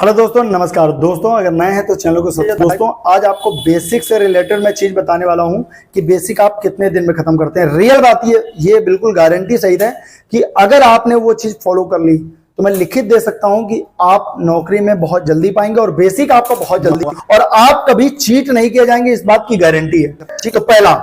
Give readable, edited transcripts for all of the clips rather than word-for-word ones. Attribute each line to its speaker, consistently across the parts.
Speaker 1: Hello दोस्तों, नमस्कार दोस्तों। अगर नए हैं तो चैनल को सब्सक्राइब। दोस्तों आज आपको बेसिक से रिलेटेड मैं चीज बताने वाला हूं कि बेसिक आप कितने दिन में खत्म करते हैं। रियल बात ये बिल्कुल गारंटी सहित है कि अगर आपने वो चीज फॉलो कर ली तो मैं लिखित दे सकता हूं कि आप नौकरी में बहुत जल्दी पाएंगे और बेसिक आपका बहुत जल्दी और आप कभी चीट नहीं किए जाएंगे, इस बात की गारंटी है। ठीक है, पहला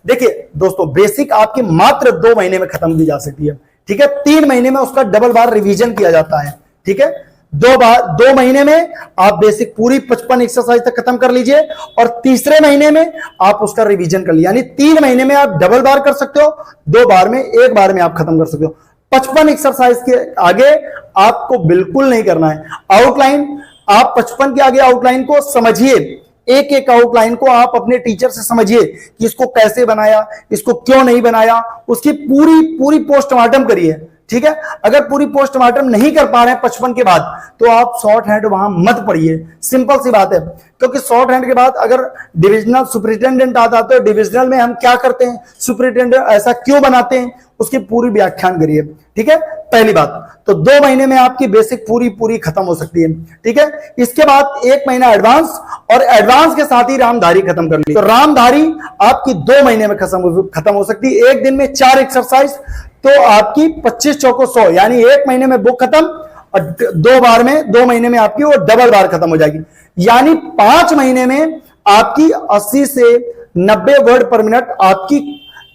Speaker 1: देखिए दोस्तों, बेसिक आपकी मात्र 2 महीने में खत्म की जा सकती है। ठीक है, 3 महीने में उसका डबल बार रिवीजन किया जाता है। ठीक है, 2 महीने में आप बेसिक पूरी 55 एक्सरसाइज तक खत्म कर लीजिए और तीसरे महीने में आप उसका रिवीजन कर लीजिए। यानी 3 महीने में आप डबल बार कर सकते हो, 2 बार में, 1 बार में आप खत्म कर सकते हो। 55 एक्सरसाइज के आगे आपको बिल्कुल नहीं करना है। आउटलाइन आप 55 के आगे आउटलाइन को समझिए, एक एक आउटलाइन को आप अपने टीचर से समझिए कि इसको कैसे बनाया, इसको क्यों नहीं बनाया, उसकी पूरी पोस्टमार्टम करिए। ठीक है, अगर पूरी पोस्टमार्टम नहीं कर पा रहे हैं 55 के बाद तो आप शॉर्ट हैंड वहां मत पढ़िए। सिंपल सी बात है, क्योंकि शॉर्ट हैंड के बाद अगर डिविजनल सुपरिटेंडेंट आता है तो डिविजनल में हम क्या करते हैं, सुपरिटेंडेंट ऐसा क्यों बनाते हैं, उसकी पूरी व्याख्यान करिए। ठीक है, पहली बात तो 2 महीने में आपकी बेसिक पूरी खत्म हो सकती है। ठीक है, इसके बाद 1 महीना एडवांस और एडवांस के साथ ही रामधारी खत्म कर ली तो रामधारी आपकी 2 महीने में खत्म हो सकती है। 1 दिन में 4 एक्सरसाइज तो आपकी 25 चौको 100, यानी 1 महीने में बुक खत्म और 2 महीने में आपकी वो डबल बार खत्म हो जाएगी। यानी 5 महीने में आपकी 80 से 90 वर्ड पर मिनट आपकी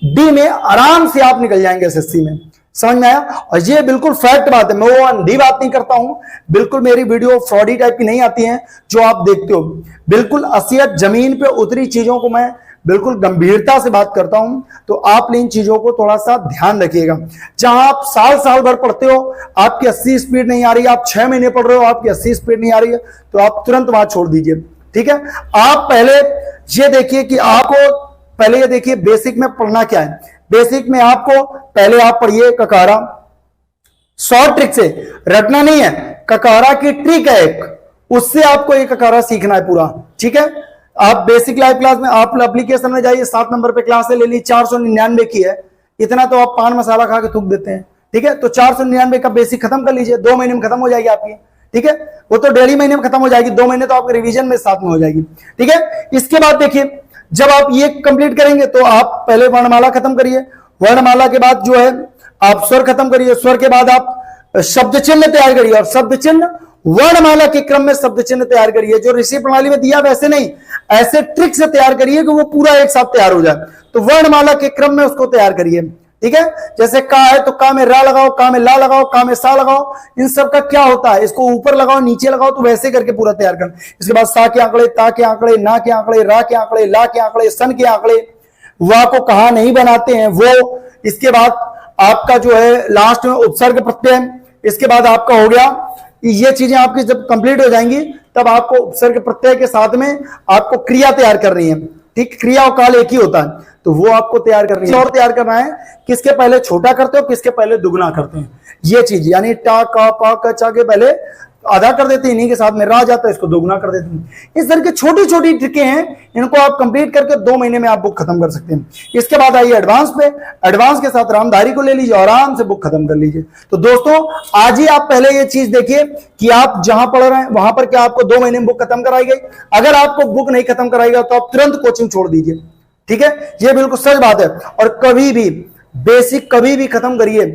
Speaker 1: डी में आराम से आप निकल जाएंगे एसएससी में। समझ में आया? और ये बिल्कुल फैक्ट बात है, मैं वो अंधी बात नहीं करता हूं। बिल्कुल मेरी वीडियो फ्रॉडी टाइप की नहीं आती है जो आप देखते हो। बिल्कुल असलियत जमीन पे उतरी चीजों को मैं बिल्कुल गंभीरता से बात करता हूं, तो आप इन चीजों को थोड़ा सा ध्यान रखिएगा। जहां आप साल भर पढ़ते हो, आपकी 80 स्पीड नहीं आ रही है, आप 6 महीने पढ़ रहे हो, आपकी 80 स्पीड नहीं आ रही है, तो आप तुरंत वहां छोड़ दीजिए। ठीक है, आप पहले ये देखिए कि आपको पहले ये देखिए बेसिक में पढ़ना क्या है। बेसिक में आपको पहले आप पढ़िए ककारा, शॉर्ट ट्रिक से रटना नहीं है, ककारा की ट्रिक है एक, उससे आपको एक ककारा सीखना है पूरा। ठीक है, आप बेसिक लाइव क्लास में आप एप्लीकेशन में जाइए, 7 नंबर पे क्लास ले ली, 499 की है, इतना तो आप पान मसाला खा के थूक देते हैं। ठीक है, तो 499 का बेसिक खत्म कर लीजिए, 2 महीने में खत्म हो जाएगी आपकी। ठीक है, वो तो डेढ़ी महीने में खत्म हो जाएगी, 2 महीने तो आपके रिवीजन में साथ में हो जाएगी। ठीक है, इसके बाद देखिए जब आप ये कंप्लीट करेंगे तो आप पहले वर्णमाला खत्म करिए, वर्णमाला के बाद जो है आप स्वर खत्म करिए, स्वर के बाद आप शब्द चिन्ह तैयार करिए और शब्द चिन्ह वर्णमाला के क्रम में शब्द चिन्ह तैयार करिए। जो ऋषि प्रणाली में दिया वैसे नहीं, ऐसे ट्रिक से तैयार करिए कि वो पूरा एक साथ तैयार हो जाए। तो वर्णमाला के क्रम में उसको तैयार करिए। ठीक है, जैसे का है तो का में रा लगाओ, का में ला लगाओ, का में सा लगाओ। इन सब का क्या होता है, इसको ऊपर लगाओ नीचे लगाओ, तो वैसे करके पूरा तैयार कर। इसके बाद सा के आंकड़े, ता के आंकड़े, ना के आंकड़े, रा के आंकड़े, ला के आंकड़े, सन के आंकड़े, वाह को कहा नहीं बनाते हैं वो। इसके बाद आपका जो है लास्ट में उपसर्ग प्रत्यय। इसके बाद आपका हो गया, ये चीजें आपकी जब कंप्लीट हो जाएंगी तब आपको उपसर्ग प्रत्यय के साथ में आपको क्रिया तैयार करनी है। ठीक, क्रिया और काल एक ही होता है, तो वो आपको तैयार करनी है। और तैयार करना है, किसके पहले छोटा करते हो, किसके पहले दुगना करते हैं, ये चीज। यानी टा का पा का चा के पहले आधा कर देते हैं, इन्हीं के साथ में रा जाता है, इसको दुगना कर देते हैं। इस तरह की छोटी छोटी ट्रिकें हैं, इनको आप कंप्लीट करके 2 महीने में आप बुक खत्म कर सकते हैं। इसके बाद आइए एडवांस पे, एडवांस के साथ रामधारी को ले लीजिए और आराम से बुक खत्म कर लीजिए। तो दोस्तों आज ही आप पहले ये चीज देखिए कि आप जहां पढ़ रहे हैं वहां पर क्या आपको 2 महीने में बुक खत्म कराई गई। अगर आपको बुक नहीं खत्म कराएगा तो आप तुरंत कोचिंग छोड़ दीजिए। ठीक है, ये बिल्कुल सच बात है। और कभी भी बेसिक कभी भी खत्म करिए,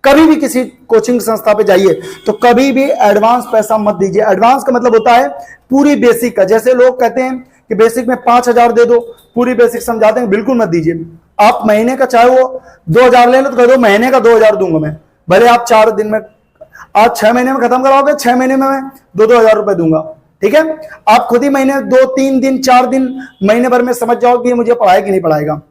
Speaker 1: कभी भी किसी कोचिंग संस्था पे जाइए तो कभी भी एडवांस पैसा मत दीजिए। एडवांस का मतलब होता है पूरी बेसिक का। जैसे लोग कहते हैं कि बेसिक में 5000 दे दो, पूरी बेसिक समझाते हैं, बिल्कुल मत दीजिए। आप महीने का चाहे वो 2000 ले लो तो कह दो महीने का 2000 दूंगा मैं, भले आप 4 दिन में, आप 6 महीने में खत्म कराओगे, 6 महीने में मैं 2-2 हजार रुपए दूंगा। ठीक है, आप खुद ही महीने 2-3 दिन 4 दिन महीने भर में समझ जाओ कि मुझे पढ़ाए कि नहीं पढ़ाएगा।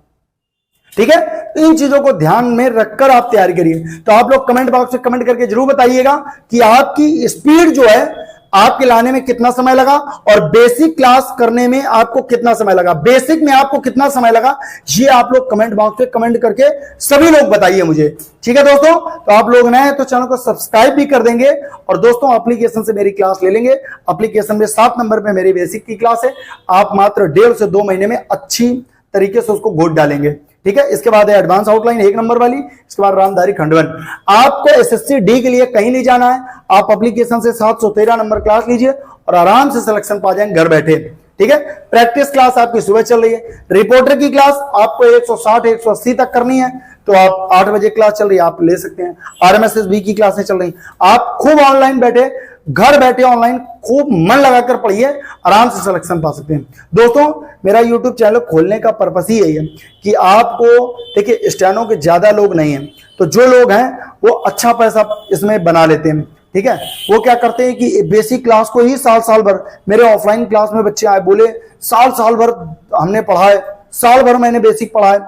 Speaker 1: ठीक है, इन चीजों को ध्यान में रखकर आप तैयारी करिए। तो आप लोग कमेंट बॉक्स में कमेंट करके जरूर बताइएगा कि आपकी स्पीड जो है आपके लाने में कितना समय लगा और बेसिक क्लास करने में आपको कितना समय लगा, बेसिक में आपको कितना समय लगा, ये आप लोग कमेंट बॉक्स में कमेंट करके सभी लोग बताइए मुझे। ठीक है दोस्तों, तो आप लोग नए हैं तो चैनल को सब्सक्राइब भी कर देंगे और दोस्तों एप्लीकेशन से मेरी क्लास ले लेंगे। एप्लीकेशन में 7 नंबर पे मेरी बेसिक की क्लास है, आप मात्र 1.5 से 2 महीने में अच्छी तरीके से उसको घोट डालेंगे। ठीक है। इसके बाद है एडवांस आउटलाइन 1 नंबर वाली, इसके बाद रामधारी खंडवन। आपको एसएससी डी के लिए कहीं नहीं जाना है, आप एप्लीकेशन से 713 नंबर क्लास लीजिए और आराम से सिलेक्शन पा जाएंगे घर बैठे, ठीक है। प्रैक्टिस क्लास आपकी सुबह चल रही है, रिपोर्टर की क्लास आपको 160 180 तक करनी है तो आप 8 बजे क्लास चल रही है, आप ले सकते हैं। आरएमएसएस की क्लासें चल रही, आप खूब ऑनलाइन बैठे, घर बैठे ऑनलाइन खूब मन लगाकर पढ़िए, आराम से सिलेक्शन पा सकते हैं। दोस्तों मेरा यूट्यूब चैनल खोलने का पर्पस ही यही है कि आपको, देखिए स्टेनो के ज्यादा लोग नहीं हैं, तो जो लोग हैं वो अच्छा पैसा इसमें बना लेते हैं, ठीक है। वो क्या करते हैं कि बेसिक क्लास को ही साल भर, मेरे ऑफलाइन क्लास में बच्चे आए बोले साल भर हमने पढ़ा है, साल भर मैंने बेसिक पढ़ा है,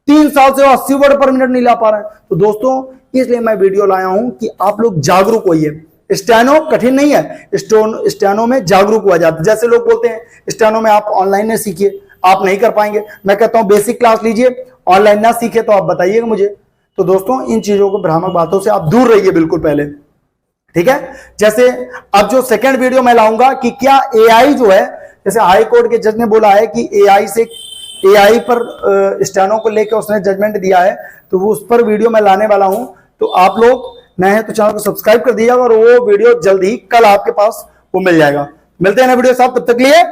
Speaker 1: 3 साल से वो 80 वर्ड पर मिनट नहीं ला पा रहे हैं। तो दोस्तों इसलिए मैं वीडियो लाया हूं कि आप लोग जागरूक होइए। स्टेनो कठिन नहीं है, स्टेनो में जागरूक हुआ जाता है। जैसे लोग बोलते हैं स्टेनो में आप ऑनलाइन में सीखिए, आप नहीं कर पाएंगे। मैं कहता हूं बेसिक क्लास लीजिए, ऑनलाइन ना सीखे तो आप बताइएगा मुझे। तो दोस्तों इन चीजों को, भ्रामक बातों से आप दूर रहिए बिल्कुल पहले, ठीक है। जैसे अब जो सेकंड वीडियो मैं लाऊंगा कि क्या एआई जो है, जैसे हाई कोर्ट के जज ने बोला है कि एआई पर स्टेनो को लेकर उसने जजमेंट दिया है, तो वो उस पर वीडियो मैं लाने वाला हूं। तो आप लोग नए हैं तो चैनल को सब्सक्राइब कर दीजिएगा और वो वीडियो जल्द ही कल आपके पास वो मिल जाएगा। मिलते हैं ना वीडियो साथ, तब तक लिए।